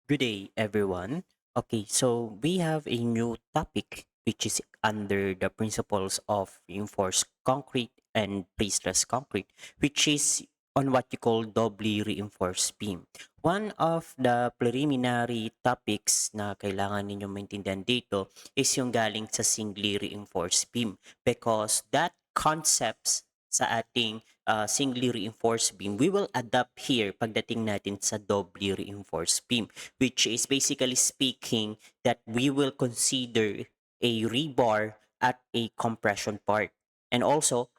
Good day, everyone. Okay, so we have a new topic which is under the principles of reinforced concrete and pre-stressed concrete, which is on what you call doubly reinforced beam. One of the preliminary topics na kailangan ninyong maintindihan dito is yung galing sa singly reinforced beam because that concepts sa ating singly reinforced beam, we will adapt here pagdating natin sa doubly reinforced beam, which is basically speaking that we will consider a rebar at a compression part. And also,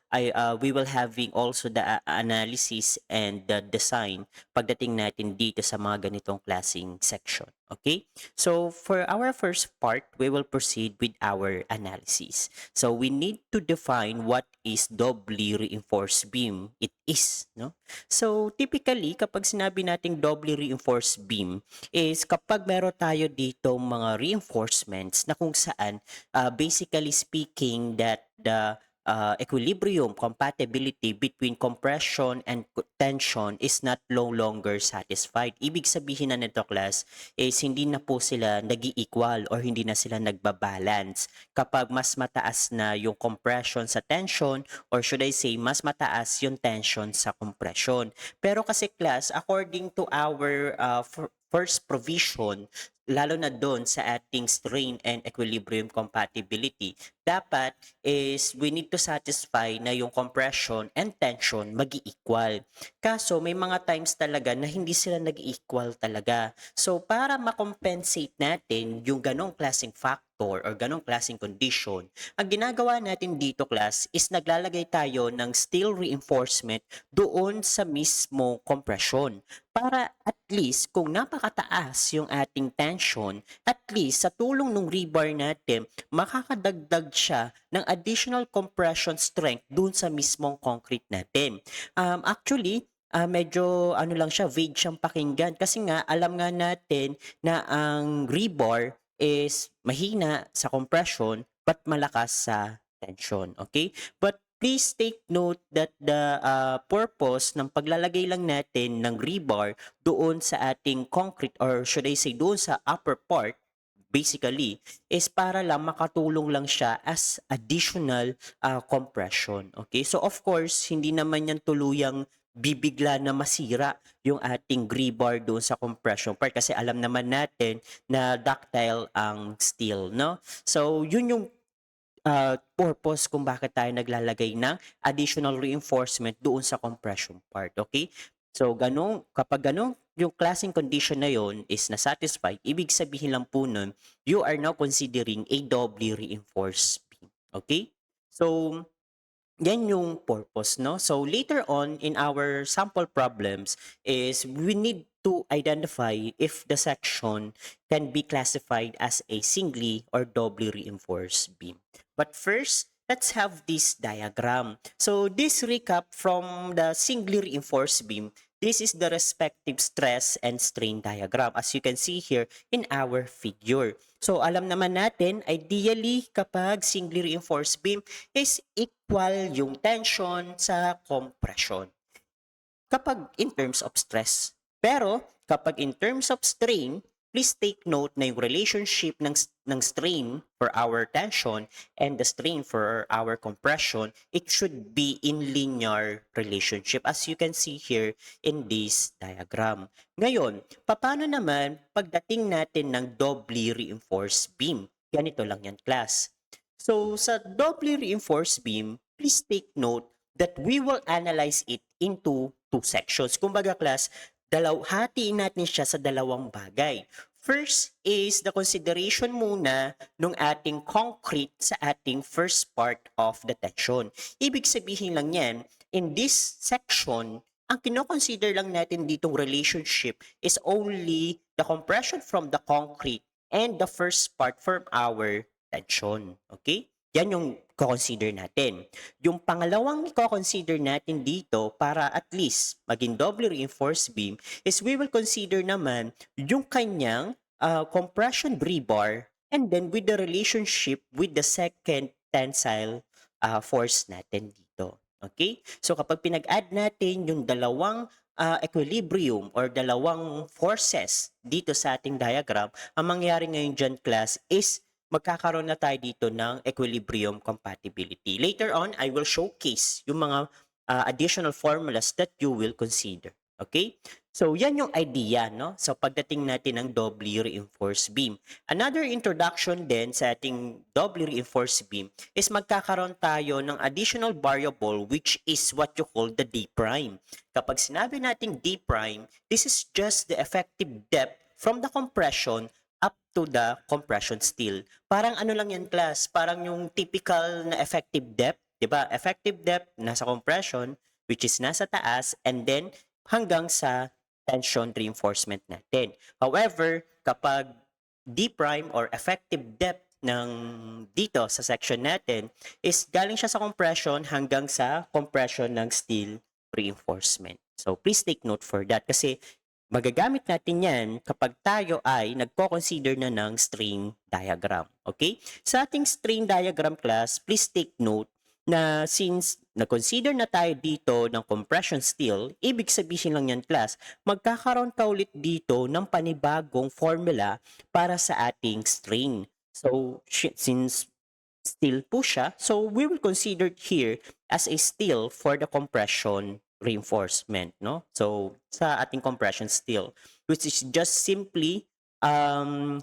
we will having also the analysis and the design pagdating natin dito sa mga ganitong klaseng section. Okay? So, for our first part, we will proceed with our analysis. So, we need to define what is doubly reinforced beam it is. No? So, typically, kapag sinabi nating doubly reinforced beam, is kapag meron tayo dito mga reinforcements na kung saan basically speaking that the equilibrium compatibility between compression and tension is not no longer satisfied. Ibig sabihin na nito class is hindi na po sila nag-equal or hindi na sila nagbabalance kapag mas mataas na yung compression sa tension or should I say mas mataas yung tension sa compression. Pero kasi class, according to our first provision, lalo na doon sa ating strain and equilibrium compatibility, dapat is we need to satisfy na yung compression and tension mag-equal. Kaso may mga times talaga na hindi sila nag-equal talaga. So para ma-compensate natin yung ganong klaseng factor or ganong klaseng condition, ang ginagawa natin dito class is naglalagay tayo ng steel reinforcement doon sa mismo compression para at least kung napakataas yung ating tension, at least sa tulong ng rebar natin, makakadagdag siya ng additional compression strength dun sa mismong concrete natin. Actually, medyo ano lang siya, vague siyang pakinggan kasi nga alam nga natin na ang rebar is mahina sa compression but malakas sa tension. Okay? But please take note that the purpose ng paglalagay lang natin ng rebar doon sa ating concrete or should I say doon sa upper part basically is para lang makatulong lang siya as additional compression. Okay? So of course, hindi naman yan tuluyang bibigla na masira yung ating rebar doon sa compression part kasi alam naman natin na ductile ang steel, no? So yun yung purpose kung bakit tayo naglalagay ng additional reinforcement doon sa compression part, okay? So, kapag ganun, yung klaseng condition na yon is na-satisfied, ibig sabihin lang po nun, you are now considering a doubly reinforced beam, okay? So, yan yung purpose, no? So later on in our sample problems is we need to identify if the section can be classified as a singly or doubly reinforced beam. But first, let's have this diagram. So this recap from the singly reinforced beam. This is the respective stress and strain diagram as you can see here in our figure. So alam naman natin, ideally kapag singly reinforced beam is equal yung tension sa compression kapag in terms of stress. Pero kapag in terms of strain, please take note na yung relationship ng strain for our tension and the strain for our compression, it should be in linear relationship as you can see here in this diagram. Ngayon, paano naman pagdating natin ng doubly reinforced beam? Ganito lang yan, class. So, sa doubly reinforced beam, please take note that we will analyze it into two sections. Kumbaga class, hatiin natin siya sa dalawang bagay. First is the consideration muna ng ating concrete sa ating first part of the tension. Ibig sabihin lang yan, in this section, ang kinoconsider lang natin ditong relationship is only the compression from the concrete and the first part from our tension. Okay? Yan yung consider natin. Yung pangalawang i-consider natin dito para at least maging doubly reinforced beam is we will consider naman yung kanyang compression rebar and then with the relationship with the second tensile force natin dito. Okay? So kapag pinag-add natin yung dalawang equilibrium or dalawang forces dito sa ating diagram, ang mangyayari ngayon dyan class is magkakaroon na tayo dito ng equilibrium compatibility. Later on, I will showcase yung mga additional formulas that you will consider. Okay? So, yan yung idea, no? So, pagdating natin ng doubly reinforced beam. Another introduction din sa ating doubly reinforced beam is magkakaroon tayo ng additional variable which is what you call the D prime. Kapag sinabi natin D prime, this is just the effective depth from the compression up to the compression steel. Parang ano lang yan class, parang yung typical na effective depth, 'di ba? Effective depth nasa compression which is nasa taas and then hanggang sa tension reinforcement natin. However, kapag D prime or effective depth ng dito sa section natin is galing siya sa compression hanggang sa compression ng steel reinforcement. So please take note for that kasi magagamit natin yan kapag tayo ay nagko-consider na ng strain diagram. Okay? Sa ating strain diagram class, please take note na since na-consider na tayo dito ng compression steel, ibig sabihin lang yan class, magkakaroon ka ulit dito ng panibagong formula para sa ating strain. So, since steel po siya, so we will consider it here as a steel for the compression reinforcement, no? So, sa ating compression steel, which is just simply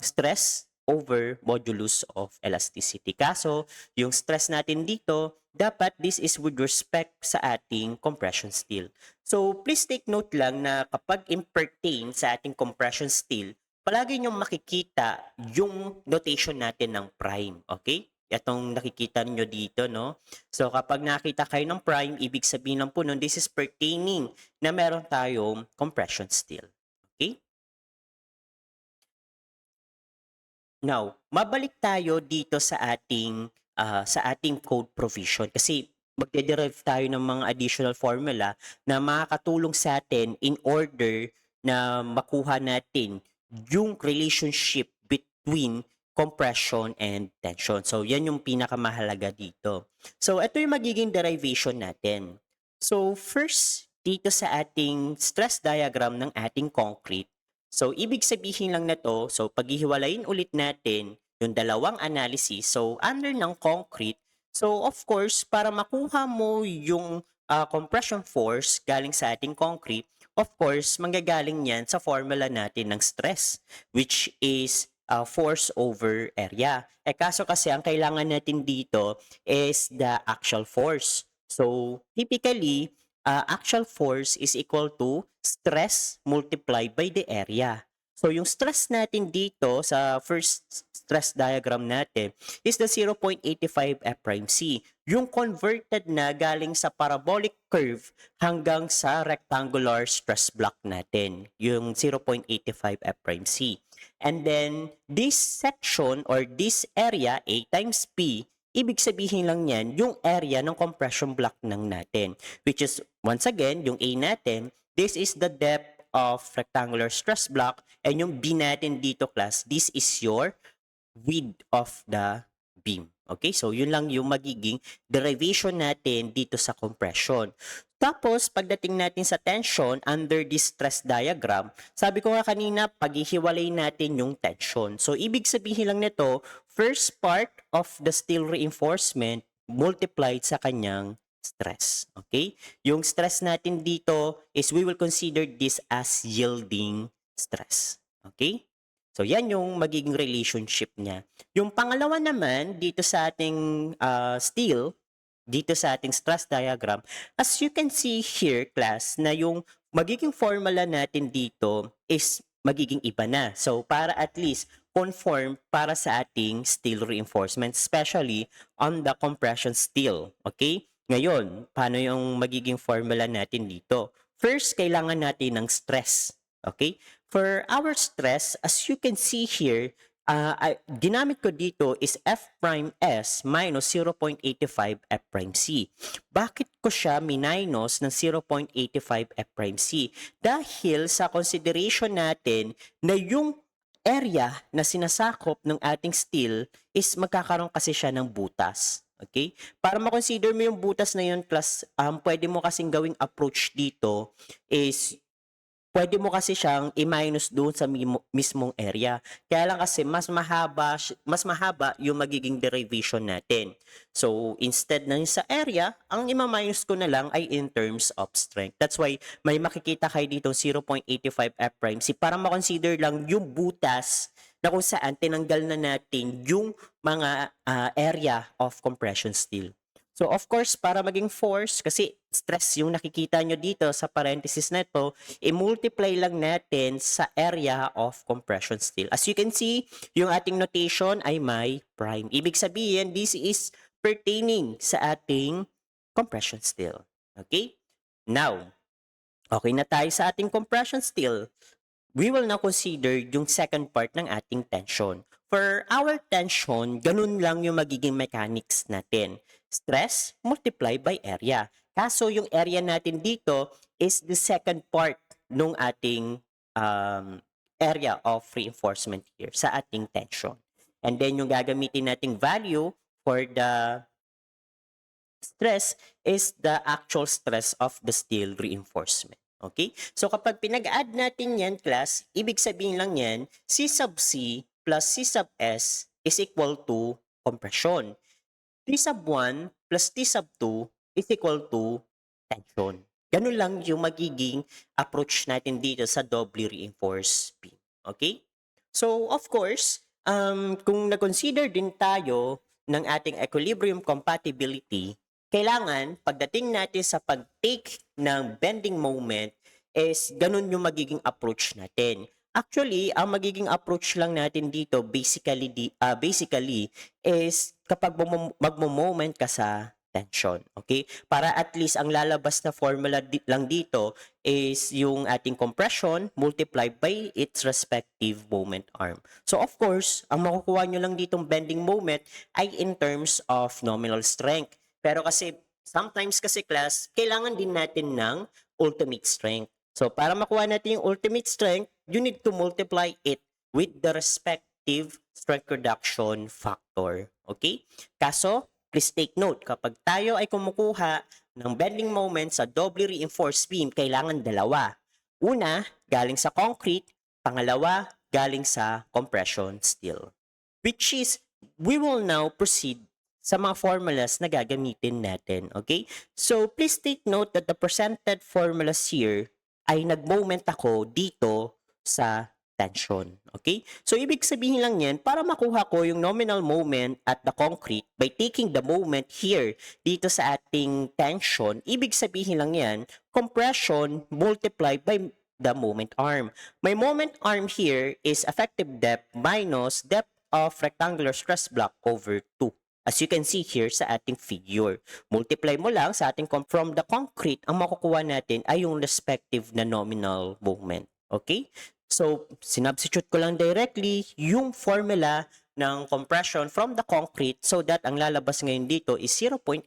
stress over modulus of elasticity. Kaso, yung stress natin dito, dapat this is with respect sa ating compression steel. So, please take note lang na kapag pertain sa ating compression steel, palagi niyong makikita yung notation natin ng prime, okay? Itong nakikita niyo dito, no? So, kapag nakita kayo ng prime, ibig sabihin lang po nun, this is pertaining na meron tayong compression steel. Okay? Now, mabalik tayo dito sa ating code provision kasi magde-derive tayo ng mga additional formula na makakatulong sa atin in order na makuha natin yung relationship between compression and tension. So, yan yung pinakamahalaga dito. So, ito yung magiging derivation natin. So, first, dito sa ating stress diagram ng ating concrete, so, ibig sabihin lang na to, so paghihiwalayin ulit natin yung dalawang analysis. So, under ng concrete, so of course, para makuha mo yung compression force galing sa ating concrete, of course, manggagaling yan sa formula natin ng stress, which is force over area. Kaso kasi ang kailangan natin dito is the actual force. So, typically, actual force is equal to stress multiplied by the area. So, yung stress natin dito sa first stress diagram natin is the 0.85 F'(C). Yung converted na galing sa parabolic curve hanggang sa rectangular stress block natin, yung 0.85 F'(C). And then, this section or this area, A times P, ibig sabihin lang yan, yung area ng compression block ng natin. Which is, once again, yung A natin, this is the depth of rectangular stress block, and yung B natin dito class, this is your width of the beam. Okay, so yun lang yung magiging derivation natin dito sa compression. Tapos, pagdating natin sa tension under this stress diagram, sabi ko nga kanina, paghihiwalay natin yung tension. So, ibig sabihin lang nito, first part of the steel reinforcement multiplied sa kanyang stress. Okay? Yung stress natin dito is we will consider this as yielding stress. Okay? So, yan yung magiging relationship niya. Yung pangalawa naman, dito sa ating steel, dito sa ating stress diagram, as you can see here, class, na yung magiging formula natin dito is magiging iba na. So, para at least conform para sa ating steel reinforcement, especially on the compression steel. Okay? Ngayon, paano yung magiging formula natin dito? First, kailangan natin ng stress. Okay? For our stress, as you can see here, ginamit ko dito is F prime S minus 0.85 F prime C. Bakit ko siya minus ng 0.85 F prime C? Dahil sa consideration natin na yung area na sinasakop ng ating steel is magkakaroon kasi siya ng butas. Okay? Para ma-consider mo yung butas na yun, plus pwede mo kasing gawing approach dito is pwede mo kasi siyang i-minus doon sa mismong area. Kaya lang kasi mas mahaba yung magiging derivation natin. So, instead na sa area, ang ima-minus ko na lang ay in terms of strength. That's why may makikita kayo dito 0.85 F prime C para ma-consider lang yung butas na kung saan tinanggal na natin yung mga area of compression steel. So of course, para maging force, kasi stress yung nakikita nyo dito sa parenthesis na ito, i-multiply lang natin sa area of compression steel. As you can see, yung ating notation ay may prime. Ibig sabihin, this is pertaining sa ating compression steel. Okay? Now, okay na tayo sa ating compression steel. We will now consider yung second part ng ating tension. For our tension, ganun lang yung magiging mechanics natin. Stress multiply by area. Kaso yung area natin dito is the second part nung ating area of reinforcement here sa ating tension. And then yung gagamitin nating value for the stress is the actual stress of the steel reinforcement. Okay? So kapag pinag-add natin yan, class, ibig sabihin lang yan, C sub C plus C sub S is equal to compression. T sub 1 plus T sub 2 is equal to tension. Ganun lang yung magiging approach natin dito sa doubly reinforced beam. Okay? So, of course, kung na-consider din tayo ng ating equilibrium compatibility, kailangan pagdating natin sa pag-take ng bending moment is ganun yung magiging approach natin. Actually, ang magiging approach lang natin dito basically is kapag magmo-moment ka sa tension, okay? Para at least ang lalabas na formula lang dito is yung ating compression multiplied by its respective moment arm. So of course, ang makukuha nyo lang ditong bending moment ay in terms of nominal strength. Pero kasi sometimes kasi class, kailangan din natin ng ultimate strength. So para makuha natin yung ultimate strength, you need to multiply it with the respective strength reduction factor. Okay? Kaso, please take note, kapag tayo ay kumukuha ng bending moment sa doubly reinforced beam, kailangan dalawa. Una, galing sa concrete. Pangalawa, galing sa compression steel. Which is, we will now proceed sa mga formulas na gagamitin natin. Okay? So, please take note that the presented formulas here ay nag-moment ako dito sa tension. Okay? So, ibig sabihin lang yan, para makuha ko yung nominal moment at the concrete by taking the moment here dito sa ating tension, ibig sabihin lang yan, compression multiplied by the moment arm. My moment arm here is effective depth minus depth of rectangular stress block over 2. As you can see here sa ating figure. Multiply mo lang sa ating from the concrete, ang makukuha natin ay yung respective na nominal moment. Okay? So, sinubstitute ko lang directly yung formula ng compression from the concrete so that ang lalabas ngayon dito is 0.85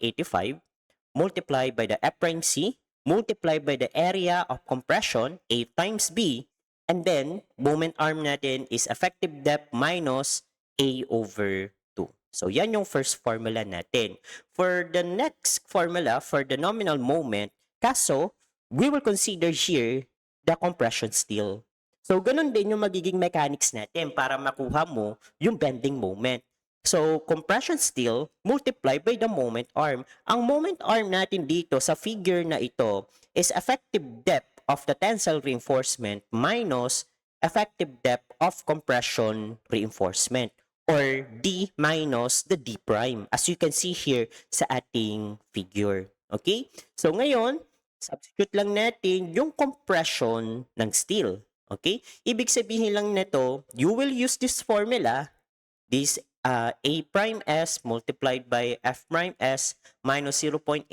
multiplied by the F prime C multiplied by the area of compression A times B, and then moment arm natin is effective depth minus A over 2. So, yan yung first formula natin. For the next formula, for the nominal moment, kaso, we will consider here the compression steel. So, ganun din yung magiging mechanics natin para makuha mo yung bending moment. So, compression steel multiplied by the moment arm. Ang moment arm natin dito sa figure na ito is effective depth of the tensile reinforcement minus effective depth of compression reinforcement, or D minus the D prime, as you can see here sa ating figure. Okay? So ngayon, substitute lang natin yung compression ng steel. Okay? Ibig sabihin lang nito, you will use this formula, this A prime S multiplied by F prime S minus 0.85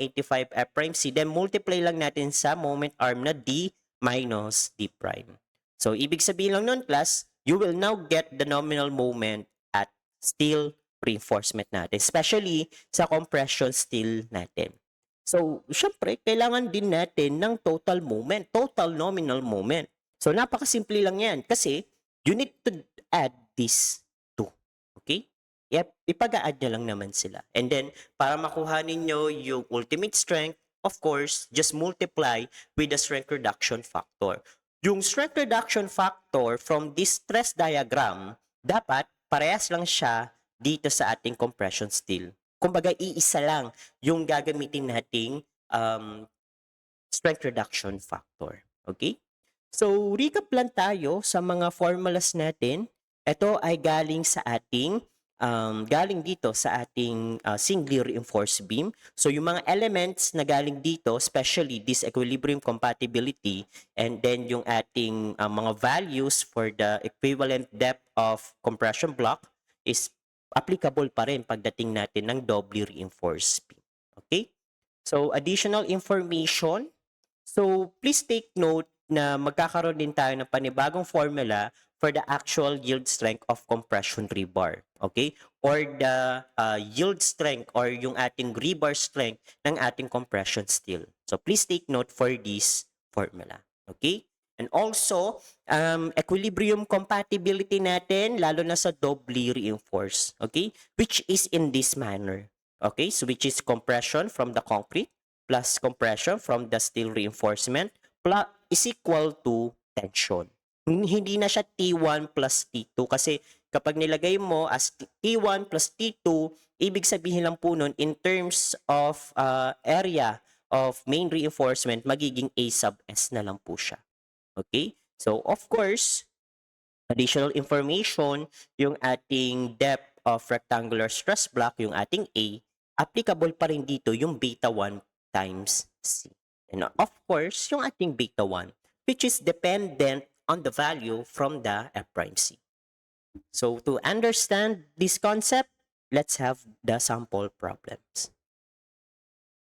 F prime C, then multiply lang natin sa moment arm na D minus D prime. So, ibig sabihin lang nun, class, you will now get the nominal moment at steel reinforcement natin, especially sa compression steel natin. So, syempre, kailangan din natin ng total moment, total nominal moment. So, napakasimple lang yan kasi you need to add these two. Okay? Yep, ipag-a-add nyo lang naman sila. And then, para makuha ninyo yung ultimate strength, of course, just multiply with the strength reduction factor. Yung strength reduction factor from this stress diagram, dapat parehas lang siya dito sa ating compression steel. Kumbaga, iisa lang yung gagamitin nating strength reduction factor. Okay? So, recap lang tayo sa mga formulas natin. Ito ay galing sa ating galing dito sa ating singly reinforced beam. So, yung mga elements na galing dito, especially this equilibrium compatibility, and then yung ating mga values for the equivalent depth of compression block is applicable pa rin pagdating natin ng doubly reinforced beam. Okay? So, additional information. So, please take note na magkakaroon din tayo ng panibagong formula for the actual yield strength of compression rebar. Okay? Or the yield strength or yung ating rebar strength ng ating compression steel. So, please take note for this formula. Okay? And also, equilibrium compatibility natin, lalo na sa doubly reinforced. Okay? Which is in this manner. Okay? So, which is compression from the concrete plus compression from the steel reinforcement plus is equal to tension. Hindi na siya T1 plus T2 kasi kapag nilagay mo as T1 plus T2, ibig sabihin lang po nun in terms of area of main reinforcement, magiging A sub S na lang po siya. Okay? So, of course, additional information, yung ating depth of rectangular stress block, yung ating A, applicable pa rin dito yung beta 1 times C. And of course, yung ating beta 1, which is dependent on the value from the F prime C. So to understand this concept, let's have the sample problems.